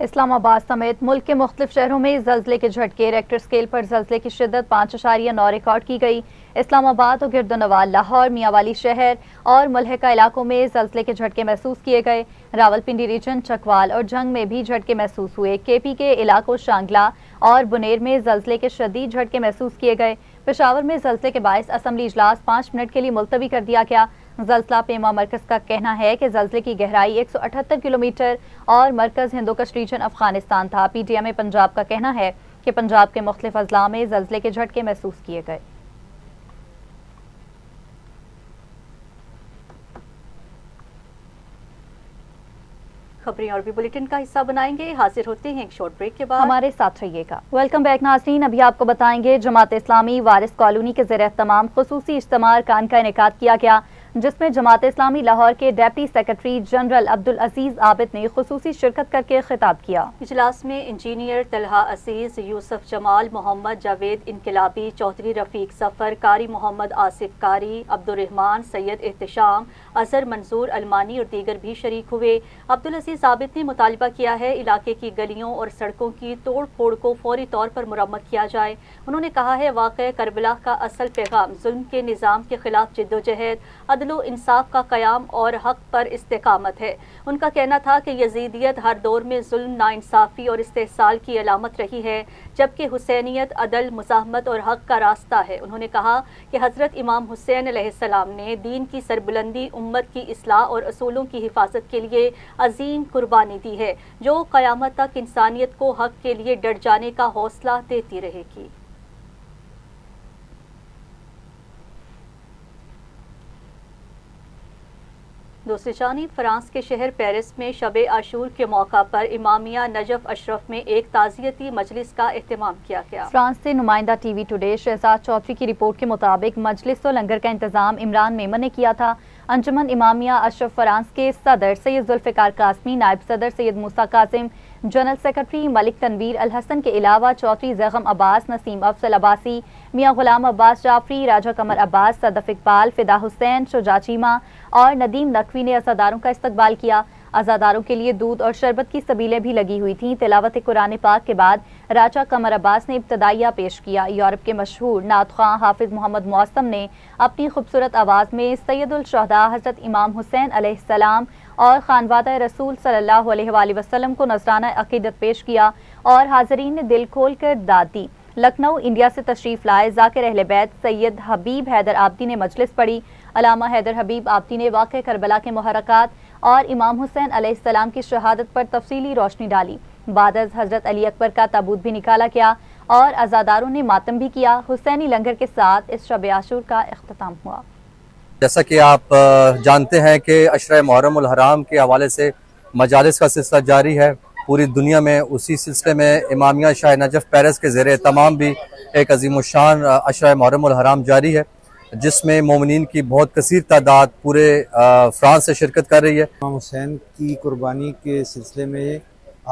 اسلام آباد سمیت ملک کے مختلف شہروں میں زلزلے کے جھٹکے، ریکٹر اسکیل پر زلزلے کی شدت 5.9 ریکارڈ کی گئی۔ اسلام آباد و گرد و نواح، لاہور، میاں والی شہر اور ملحقہ علاقوں میں زلزلے کے جھٹکے محسوس کیے گئے۔ راولپنڈی ریجن، چکوال اور جنگ میں بھی جھٹکے محسوس ہوئے۔ کے پی کے علاقوں شانگلہ اور بنیر میں زلزلے کے شدید جھٹکے محسوس کیے گئے۔ پشاور میں زلزلے کے باعث اسمبلی اجلاس 5 منٹ کے لیے ملتوی کر دیا گیا۔ زلزلہ پیما مرکز کا کہنا ہے کہ زلزلے کی گہرائی 178 کلومیٹر اور مرکز ہندوکش ریجن افغانستان تھا۔ پی ٹی ایم پنجاب کا کہنا ہے کہ پنجاب کے مختلف اضلاع میں زلزلے کے جھٹکے محسوس کیے گئے۔ خبریں اور بھی بلیٹن کا حصہ بنائیں گے، حاضر ہوتے ہیں ایک شارٹ بریک کے بعد۔ ہمارے ساتھ رہیے گا۔ ویلکم بیک ناظرین، ابھی آپ کو بتائیں گے جماعت اسلامی وارث کالونی کے زیر اہتمام خصوصی اجتماع ارکان کا انعقاد کیا گیا، جس میں جماعت اسلامی لاہور کے ڈپٹی سیکرٹری جنرل عبدالعزیز عابد نے خصوصی شرکت کر کے خطاب کیا۔ اجلاس میں انجینئر طلحہ عزیز، یوسف جمال، محمد جاوید انقلابی، چودھری رفیق ظفر، قاری محمد آصف قاری، عبدالرحمان، سید احتشام، اظہر منظور المانی اور دیگر بھی شریک ہوئے۔ عبدالعزیز عابد نے مطالبہ کیا ہے علاقے کی گلیوں اور سڑکوں کی توڑ پھوڑ کو فوری طور پر مرمت کیا جائے۔ انہوں نے کہا ہے واقعہ کربلا کا اصل پیغام ظلم کے نظام کے خلاف جدوجہد، عدل و انصاف کا قیام اور حق پر استقامت ہے۔ ان کا کہنا تھا کہ یزیدیت ہر دور میں ظلم، ناانصافی اور استحصال کی علامت رہی ہے، جبکہ حسینیت عدل، مزاحمت اور حق کا راستہ ہے۔ انہوں نے کہا کہ حضرت امام حسین علیہ السلام نے دین کی سربلندی، امت کی اصلاح اور اصولوں کی حفاظت کے لیے عظیم قربانی دی ہے، جو قیامت تک انسانیت کو حق کے لیے ڈٹ جانے کا حوصلہ دیتی رہے گی۔ دوسری جانب فرانس کے شہر پیرس میں شب عاشور کے موقع پر امامیہ نجف اشرف میں ایک تعزیتی مجلس کا اہتمام کیا گیا۔ فرانس سے نمائندہ TV today Shahzad Chaudhry کی رپورٹ کے مطابق مجلس و لنگر کا انتظام عمران میمن نے کیا تھا۔ انجمن امامیہ اشرف فرانس کے صدر سید ذوالفقار قاسمی، نائب صدر سید موسیٰ قاسم، جنرل سیکرٹری ملک تنویر الحسن کے علاوہ چودھری زیغم عباس، نسیم افضل عباسی، میاں غلام عباس جعفری، راجہ قمر عباس، صدف اقبال، فدا حسین، شجاع چیمہ اور ندیم نقوی نے عزاداروں کا استقبال کیا۔ عزاداروں کے لیے دودھ اور شربت کی سبیلیں بھی لگی ہوئی تھیں۔ تلاوت قرآن پاک کے بعد راجہ قمر عباس نے ابتدائیہ پیش کیا۔ یورپ کے مشہور نعت خواں حافظ محمد معصم نے اپنی خوبصورت آواز میں سید الشہداء حضرت امام حسین علیہ السلام اور خانوادہ رسول صلی اللہ علیہ وآلہ وسلم کو نذرانہ عقیدت پیش کیا اور حاضرین نے دل کھول کر داد دی۔ لکھنؤ انڈیا سے تشریف لائے ذاکر اہل بیت سید حبیب حیدر آبدی نے مجلس پڑھی۔ علامہ حیدر حبیب آبدی نے واقع کربلا کے محرکات اور امام حسین علیہ السلام کی شہادت پر تفصیلی روشنی ڈالی۔ بعد از حضرت علی اکبر کا تابوت بھی نکالا گیا اور عزاداروں نے ماتم بھی کیا۔ حسینی لنگر کے ساتھ اس شب عاشور کا اختتام ہوا۔ جیسا کہ آپ جانتے ہیں کہ عشرہ محرم الحرام کے حوالے سے مجالس کا سلسلہ جاری ہے پوری دنیا میں۔ اسی سلسلے میں امامیہ شاہ نجف پیرس کے زیر اہتمام بھی ایک عظیم الشان عشرہ محرم الحرام جاری ہے، جس میں مومنین کی بہت کثیر تعداد پورے فرانس سے شرکت کر رہی ہے۔ امام حسین کی قربانی کے سلسلے میں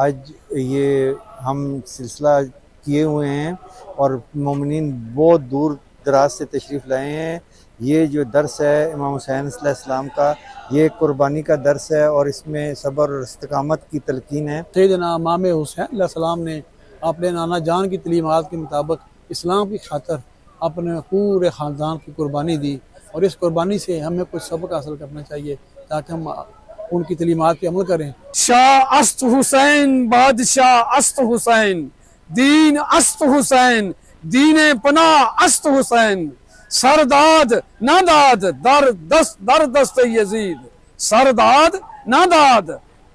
آج یہ ہم سلسلہ کیے ہوئے ہیں اور مومنین بہت دور دراز سے تشریف لائے ہیں۔ یہ جو درس ہے امام حسین علیہ السلام کا، یہ قربانی کا درس ہے اور اس میں صبر اور استقامت کی تلقین ہے۔ سیدنا امام حسین علیہ السلام نے اپنے نانا جان کی تعلیمات کے مطابق اسلام کی خاطر اپنے پورے خاندان کی قربانی دی، اور اس قربانی سے ہمیں کچھ سبق حاصل کرنا چاہیے تاکہ ہم ان کی تعلیمات پہ عمل کریں۔ شاہ است حسین، بادشاہ است حسین، دین است حسین، دین پناہ است حسین، سرداد نہ داد در دست یزید، سرداد نہ داد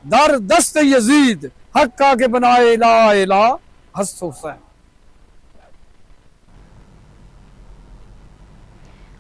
در دست یزید، حقہ کے بنائے لا الہ است حسین۔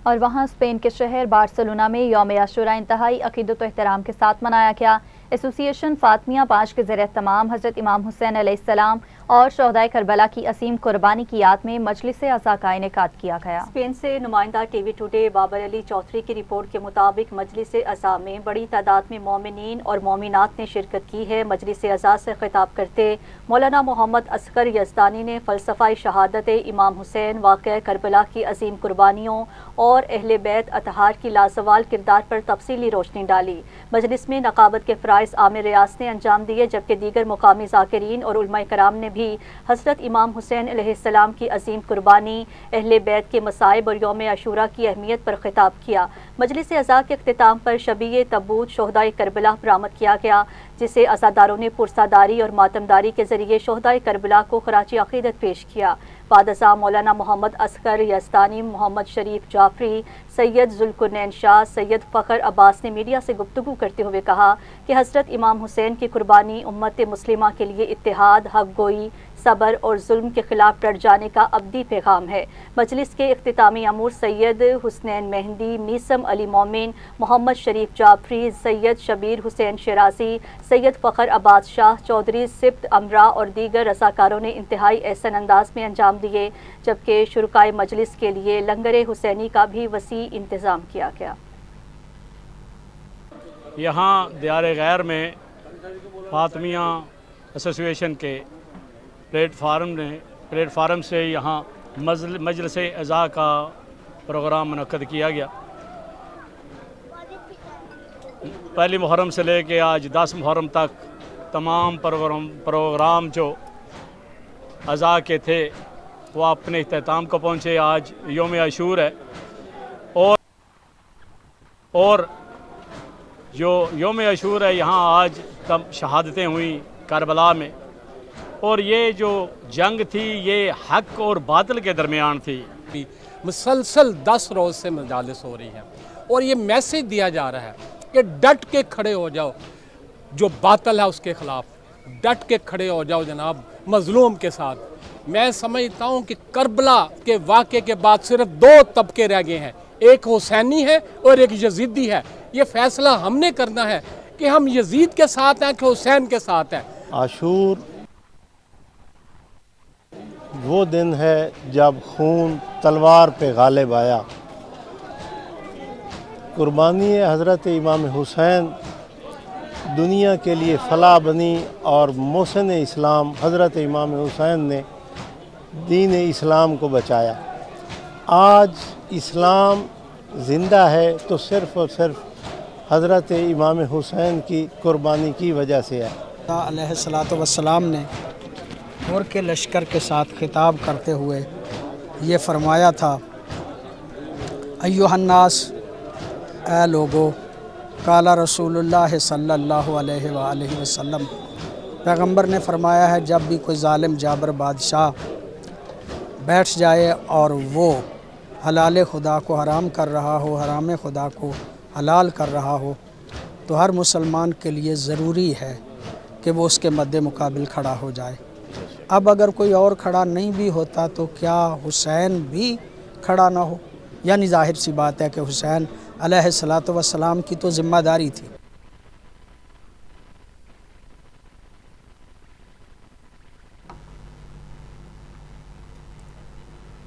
اور وہاں اسپین کے شہر بارسلونا میں یوم عاشوراء انتہائی عقیدت و احترام کے ساتھ منایا گیا۔ ایسوسی ایشن فاطمیہ 5 کے زیر اہتمام حضرت امام حسین علیہ السلام اور شہدائے کربلا کی عظیم قربانی کی یاد میں مجلس عزا کا انعقاد کیا گیا۔ اسپین سے نمائندہ ٹی وی ٹوڈے بابر علی چودھری کی رپورٹ کے مطابق مجلس عزا میں بڑی تعداد میں مومنین اور مومنات نے شرکت کی ہے۔ مجلس عزا سے خطاب کرتے مولانا محمد اصغر یزدانی نے فلسفہ شہادت امام حسین، واقعہ کربلا کی عظیم قربانیوں اور اہل بیت اطہار کی لازوال کردار پر تفصیلی روشنی ڈالی۔ مجلس میں نقابت کے فرائض عامر ریاض نے انجام دیے، جبکہ دیگر مقامی ذاکرین اور علماء کرام نے بھی حضرت امام حسین علیہ السلام کی عظیم قربانی، اہل بیت کے مصائب اور یوم عاشوراء کی اہمیت پر خطاب کیا۔ مجلس عزا کے اختتام پر شبیہ تبوت شہدائے کربلا برآمد کیا گیا، جسے عزاداروں نے پرساداری اور ماتمداری کے ذریعے شہدائے کربلا کو خراج عقیدت پیش کیا۔ بعد ازاں مولانا محمد اصغر یزدانی، محمد شریف جعفری، سید ذوالقرنین شاہ، سید فخر عباس نے میڈیا سے گفتگو کرتے ہوئے کہا کہ حضرت امام حسین کی قربانی امت مسلمہ کے لیے اتحاد، حق گوئی، صبر اور ظلم کے خلاف ڈٹ جانے کا ابدی پیغام ہے۔ مجلس کے اختتامی امور سید حسنین مہندی، میثم علی مومن، محمد شریف جعفری، سید شبیر حسین شیرازی، سید فخر عباس شاہ، چودھری سبت امرا اور دیگر رضاکاروں نے انتہائی احسن انداز میں انجام دیے، جبکہ شرکائے مجلس کے لیے لنگر حسینی کا بھی وسیع انتظام کیا گیا۔ یہاں دیار غیر میں فاطمیہ ایسوسیشن کے پلیٹ فارم سے یہاں مجلس عزا کا پروگرام منعقد کیا گیا۔ پہلی محرم سے لے کے آج 10 محرم تک تمام پروگرام جو عزا کے تھے وہ اپنے اختتام کو پہنچے۔ آج یوم عاشور ہے اور جو یوم عاشور ہے یہاں آج شہادتیں ہوئیں کربلا میں، اور یہ جو جنگ تھی یہ حق اور باطل کے درمیان تھی۔ مسلسل 10 روز سے مجالس ہو رہی ہیں اور یہ میسیج دیا جا رہا ہے کہ ڈٹ کے کھڑے ہو جاؤ، جو باطل ہے اس کے خلاف ڈٹ کے کھڑے ہو جاؤ جناب، مظلوم کے ساتھ۔ میں سمجھتا ہوں کہ کربلا کے واقعے کے بعد صرف 2 طبقے رہ گئے ہیں، ایک حسینی ہے اور ایک یزیدی ہے۔ یہ فیصلہ ہم نے کرنا ہے کہ ہم یزید کے ساتھ ہیں کہ حسین کے ساتھ ہیں۔ عاشور وہ دن ہے جب خون تلوار پہ غالب آیا۔ قربانی حضرت امام حسین دنیا کے لیے فلاح بنی اور محسن اسلام حضرت امام حسین نے دین اسلام کو بچایا۔ آج اسلام زندہ ہے تو صرف اور صرف حضرت امام حسین کی قربانی کی وجہ سے ہے۔ علیہ الصلوۃ والسلام نے اور کے لشکر کے ساتھ خطاب کرتے ہوئے یہ فرمایا تھا، ایھا الناس، اے لوگو، قال رسول اللہ صلی اللہ علیہ وآلہ وسلم، پیغمبر نے فرمایا ہے جب بھی کوئی ظالم جابر بادشاہ بیٹھ جائے اور وہ حلال خدا کو حرام کر رہا ہو، حرام خدا کو حلال کر رہا ہو، تو ہر مسلمان کے لیے ضروری ہے کہ وہ اس کے مد مقابل کھڑا ہو جائے۔ اب اگر کوئی اور کھڑا نہیں بھی ہوتا تو کیا حسین بھی کھڑا نہ ہو؟ یعنی ظاہر سی بات ہے کہ حسین علیہ الصلوۃ والسلام کی تو ذمہ داری تھی۔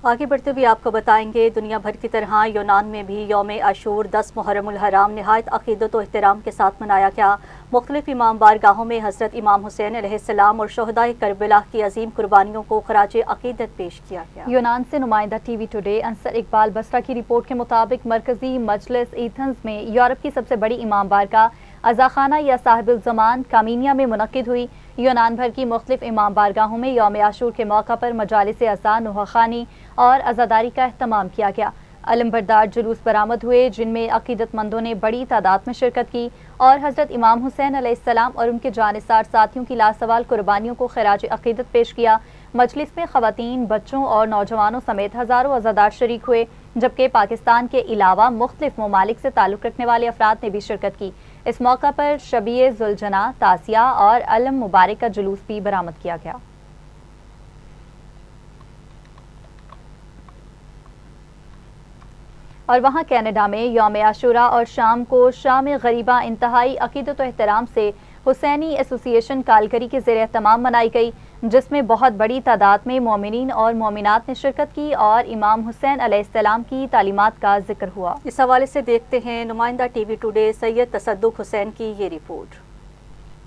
آگے بڑھتے ہوئے آپ کو بتائیں گے، دنیا بھر کی طرح یونان میں بھی یوم عاشور 10 محرم الحرام نہایت عقیدت و احترام کے ساتھ منایا گیا۔ مختلف امام بارگاہوں میں حضرت امام حسین علیہ السلام اور شہدائے کربلا کی عظیم قربانیوں کو خراج عقیدت پیش کیا گیا۔ یونان سے نمائندہ TV today Ansar Iqbal Basra کی رپورٹ کے مطابق مرکزی مجلس ایتھنز میں یورپ کی سب سے بڑی امام بارگاہ عزاخانہ یا صاحب الزمان کامینیا میں منعقد ہوئی۔ یونان بھر کی مختلف امام بارگاہوں میں یوم عاشور کے موقع پر مجالس عزا، نوحہ خوانی اور عزاداری کا اہتمام کیا گیا۔ علمبردار جلوس برآمد ہوئے جن میں عقیدت مندوں نے بڑی تعداد میں شرکت کی اور حضرت امام حسین علیہ السلام اور ان کے جانثار ساتھیوں کی لاسوال قربانیوں کو خراج عقیدت پیش کیا۔ مجلس میں خواتین، بچوں اور نوجوانوں سمیت ہزاروں عزادار شریک ہوئے، جبکہ پاکستان کے علاوہ مختلف ممالک سے تعلق رکھنے والے افراد نے بھی شرکت کی۔ اس موقع پر شبیہ ذوالجناح، تعزیہ اور علم مبارک کا جلوس بھی برآمد کیا گیا۔ اور وہاں کینیڈا میں یوم عاشوراء اور شام کو شام غریبہ انتہائی عقیدت و احترام سے حسینی ایسوسی ایشن کالکری کے زیر اہتمام منائی گئی، جس میں بہت بڑی تعداد میں مومنین اور مومنات نے شرکت کی اور امام حسین علیہ السلام کی تعلیمات کا ذکر ہوا۔ اس حوالے سے دیکھتے ہیں نمائندہ ٹی وی ٹوڈے سید تصدق حسین کی یہ رپورٹ۔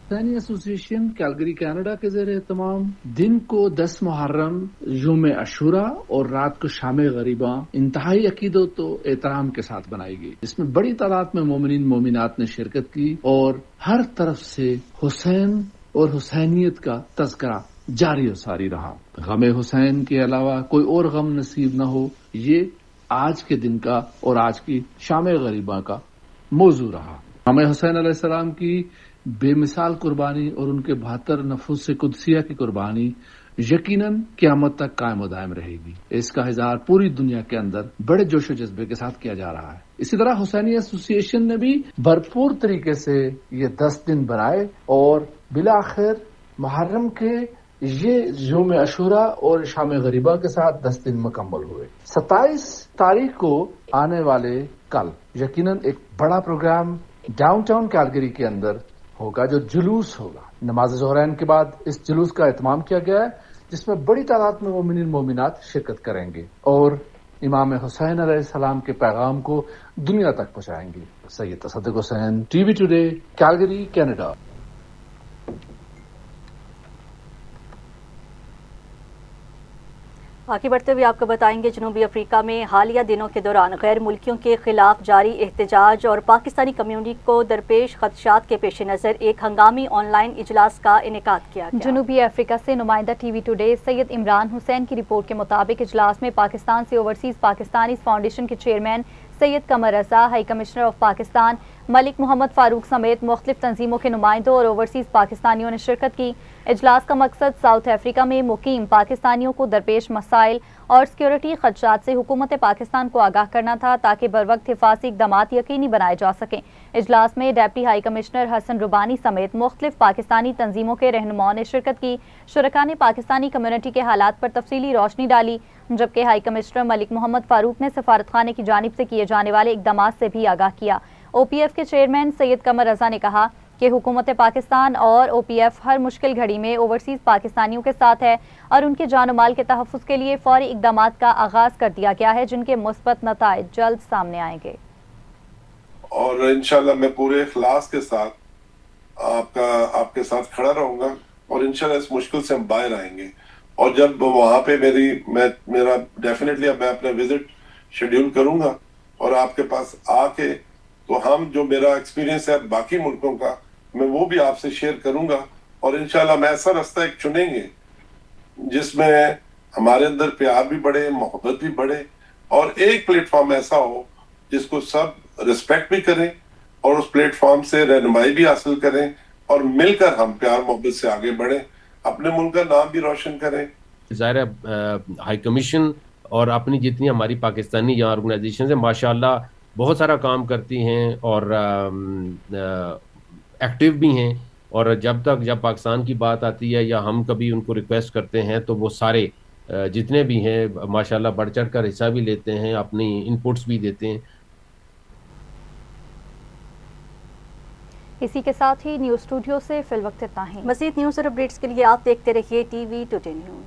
حسینی ایسوسی ایشن کیلگری کینیڈا کے زیر اہتمام دن کو 10 محرم یوم عاشوراء اور رات کو شام غریباں انتہائی عقیدت و احترام کے ساتھ بنائی گئی، جس میں بڑی تعداد میں مومنین مومنات نے شرکت کی اور ہر طرف سے حسین اور حسینیت کا تذکرہ جاری و ساری رہا۔ غم حسین کے علاوہ کوئی اور غم نصیب نہ ہو، یہ آج کے دن کا اور آج کی شام غریباں کا موضوع رہا۔ امام حسین علیہ السلام کی بے مثال قربانی اور ان کے 72 نفوس قدسیہ کی قربانی یقیناً قیامت تک قائم و دائم رہے گی۔ اس کا اظہار پوری دنیا کے اندر بڑے جوش و جذبے کے ساتھ کیا جا رہا ہے۔ اسی طرح حسینی ایسوسی ایشن نے بھی بھرپور طریقے سے یہ 10 دن بنائے اور بالآخر محرم کے یہ یوم عاشوراء اور شام غریبہ کے ساتھ 10 دن مکمل ہوئے۔ 27 تاریخ کو آنے والے کل یقیناً ایک بڑا پروگرام ڈاؤن ٹاؤن کیلگری کے اندر ہوگا، جو جلوس ہوگا۔ نماز ظہرین کے بعد اس جلوس کا اہتمام کیا گیا ہے، جس میں بڑی تعداد میں مومنین مومنات شرکت کریں گے اور امام حسین علیہ السلام کے پیغام کو دنیا تک پہنچائیں گے۔ Syed Tasadduq Hussain, TV today, Calgary, Canada. آگے بڑھتے ہوئے آپ کو بتائیں گے جنوبی افریقہ میں حالیہ دنوں کے دوران غیر ملکیوں کے خلاف جاری احتجاج اور پاکستانی کمیونٹی کو درپیش خدشات کے پیش نظر ایک ہنگامی آن لائن اجلاس کا انعقاد کیا گیا۔ جنوبی افریقہ سے نمائندہ TV today Syed Imran Hussain کی رپورٹ کے مطابق اجلاس میں پاکستان سے اوورسیز پاکستانی فاؤنڈیشن کے chairman Syed Qamar Raza, high commissioner of Pakistan Malik Muhammad Farooq سمیت مختلف تنظیموں کے نمائندوں اور اوورسیز پاکستانیوں نے شرکت کی۔ اجلاس کا مقصد ساؤتھ افریقہ میں مقیم پاکستانیوں کو درپیش مسائل اور سیکیورٹی خدشات سے حکومت پاکستان کو آگاہ کرنا تھا، تاکہ بروقت حفاظتی اقدامات یقینی بنائے جا سکیں۔ اجلاس میں ڈپٹی ہائی کمشنر حسن ربانی سمیت مختلف پاکستانی تنظیموں کے رہنماؤں نے شرکت کی۔ شرکاء نے پاکستانی کمیونٹی کے حالات پر تفصیلی روشنی ڈالی، جبکہ ہائی کمشنر ملک محمد فاروق نے سفارت خانے کی جانب سے کیے جانے والے اقدامات سے بھی آگاہ کیا۔ او پی ایف کے چیئرمین سید قمر رضا نے کہا کہ حکومت پاکستان اور او پی ایف ہر مشکل گھڑی میں اوورسیز پاکستانیوں کے ساتھ ہے اور ان کے جان و مال کے تحفظ کے لیے فوری اقدامات کا آغاز کر دیا گیا ہے، جن کے مثبت نتائج جلد سامنے آئیں گے۔ اور انشاءاللہ میں پورے اخلاص کے ساتھ آپ کے ساتھ کھڑا رہوں گا اور انشاءاللہ اس مشکل سے ہم باہر آئیں گے۔ اور جب وہاں پہ میرا ڈیفینیٹلی میں اپنا وزٹ شیڈیول کروں گا اور آپ کے پاس آ کے تو ہم جو میرا ایکسپیرینس ہے باقی ملکوں کا میں وہ بھی آپ سے شیئر کروں گا، اور انشاءاللہ میں ایسا رستہ ایک چنیں گے جس میں ہمارے اندر پیار بھی بڑھے، محبت بھی بڑھے، اور ایک پلیٹ فارم ایسا ہو جس کو سب رسپیکٹ بھی کریں اور اس پلیٹ فارم سے رہنمائی بھی حاصل کریں اور مل کر ہم پیار محبت سے آگے بڑھیں، اپنے ملک کا نام بھی روشن کریں۔ ظاہر ہائی کمیشن اور اپنی جتنی ہماری پاکستانی یہاں آرگنائزیشنز ہیں ماشاءاللہ بہت سارا کام کرتی ہیں اور ایکٹیو بھی ہیں، اور جب پاکستان کی بات آتی ہے یا ہم کبھی ان کو ریکویسٹ کرتے ہیں تو وہ سارے جتنے بھی ہیں ماشاءاللہ بڑھ چڑھ کر حصہ بھی لیتے ہیں، اپنی ان پٹس بھی دیتے ہیں۔ اسی کے ساتھ ہی نیوز اسٹوڈیو سے فی الوقت اتنا ہی۔ مزید نیوز اور اپڈیٹس کے لیے آپ دیکھتے رہیے ٹی وی ٹوڈے نیوز۔